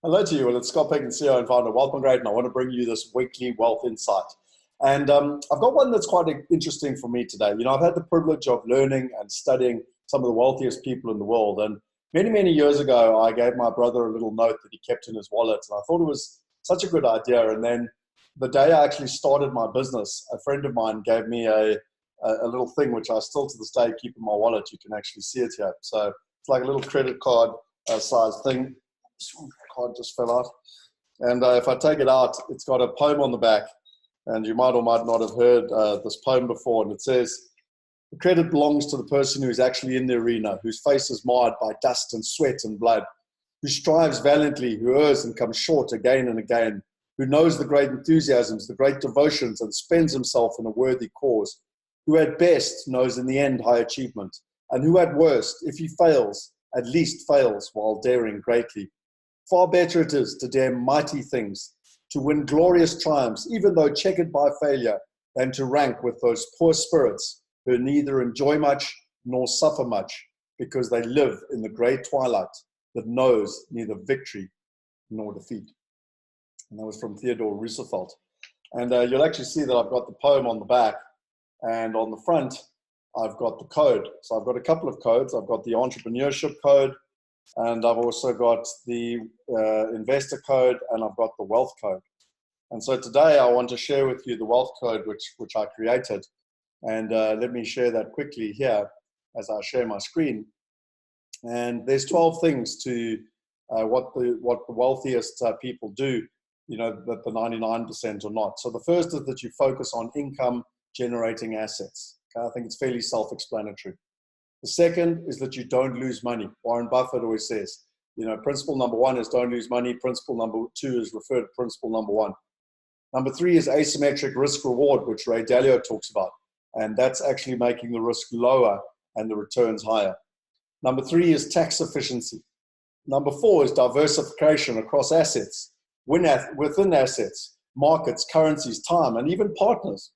Hello to you. Well, it's Scott Picken, CEO and founder of WealthE, Migrate, and I want to bring you this weekly wealth insight. And I've got one that's quite interesting for me today. You know, I've had the privilege of learning and studying some of the wealthiest people in the world. And many, many years ago, I gave my brother a little note that he kept in his wallet. And I thought it was such a good idea. And then the day I actually started my business, a friend of mine gave me a little thing, which I still to this day keep in my wallet. You can actually see it here. So it's like a little credit card size thing. This card just fell out. And if I take it out, it's got a poem on the back. And you might or might not have heard this poem before. And it says, the credit belongs to the person who is actually in the arena, whose face is marred by dust and sweat and blood, who strives valiantly, who errs and comes short again and again, who knows the great enthusiasms, the great devotions, and spends himself in a worthy cause, who at best knows in the end high achievement, and who at worst, if he fails, at least fails while daring greatly. Far better it is to dare mighty things, to win glorious triumphs, even though checkered by failure, than to rank with those poor spirits who neither enjoy much nor suffer much, because they live in the grey twilight that knows neither victory nor defeat. And that was from Theodore Roosevelt. And you'll actually see that I've got the poem on the back, and on the front, I've got the code. So I've got a couple of codes. I've got the entrepreneurship code, and I've also got the investor code, and I've got the wealth code. And so today I want to share with you the wealth code which I created. And let me share that quickly here as I share my screen. And there's 12 things to what the wealthiest people do, you know, that the 99% are not. So the first is that you focus on income generating assets. Okay? I think it's fairly self-explanatory. The second is that you don't lose money. Warren Buffett always says, you know, principle number one is don't lose money. Principle number two is refer to principle number one. Number three is asymmetric risk reward, which Ray Dalio talks about. And that's actually making the risk lower and the returns higher. Number three is tax efficiency. Number four is diversification across assets, within assets, markets, currencies, time, and even partners.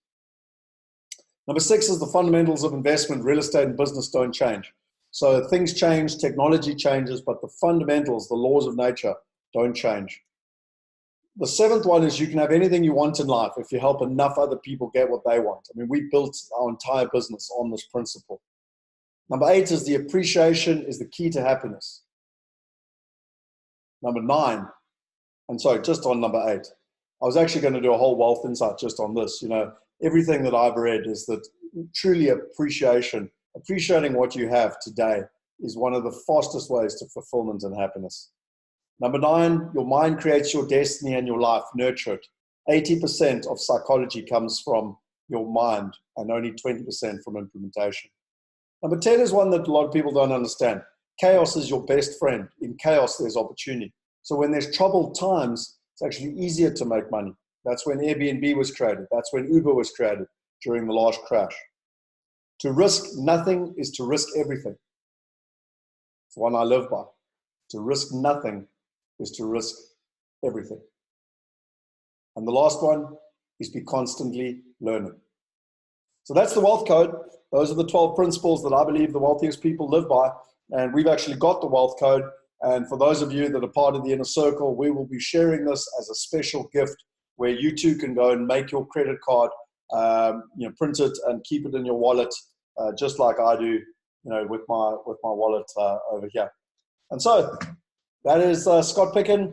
Number six is the fundamentals of investment. Real estate and business don't change. So things change, technology changes, but the fundamentals, the laws of nature don't change. The seventh one is you can have anything you want in life if you help enough other people get what they want. I mean, we built our entire business on this principle. Number eight is the appreciation is the key to happiness. Number nine, and so just on number eight, I was actually going to do a whole wealth insight just on this. You know, everything that I've read is that truly appreciating what you have today is one of the fastest ways to fulfillment and happiness. Number nine, your mind creates your destiny and your life. Nurture it. 80% of psychology comes from your mind and only 20% from implementation. Number 10 is one that a lot of people don't understand. Chaos is your best friend. In chaos, there's opportunity. So when there's troubled times, it's actually easier to make money. That's when Airbnb was created. That's when Uber was created during the last crash. To risk nothing is to risk everything. It's one I live by. To risk nothing is to risk everything. And the last one is be constantly learning. So that's the wealth code. Those are the 12 principles that I believe the wealthiest people live by. And we've actually got the wealth code. And for those of you that are part of the inner circle, we will be sharing this as a special gift where you too can go and make your credit card, print it and keep it in your wallet, just like I do, with my wallet over here. And so that is Scott Picken.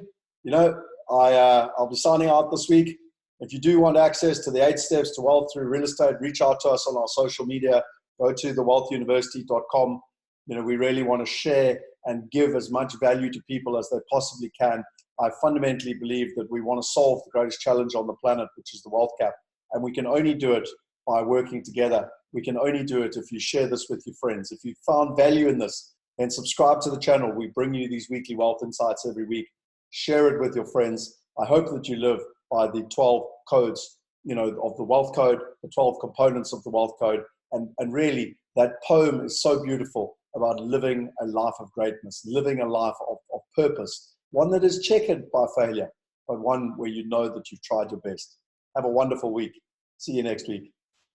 I'll be signing out this week. If you do want access to the 8 steps to wealth through real estate, reach out to us on our social media. Go to thewealthuniversity.com. We really want to share and give as much value to people as they possibly can. I fundamentally believe that we want to solve the greatest challenge on the planet, which is the wealth gap. And we can only do it by working together. We can only do it if you share this with your friends. If you found value in this, then subscribe to the channel. We bring you these weekly wealth insights every week. Share it with your friends. I hope that you live by the 12 codes, of the wealth code, the 12 components of the wealth code. And really, that poem is so beautiful about living a life of greatness, living a life of purpose, one that is checkered by failure, but one where you know that you've tried your best. Have a wonderful week. See you next week.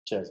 Cheers.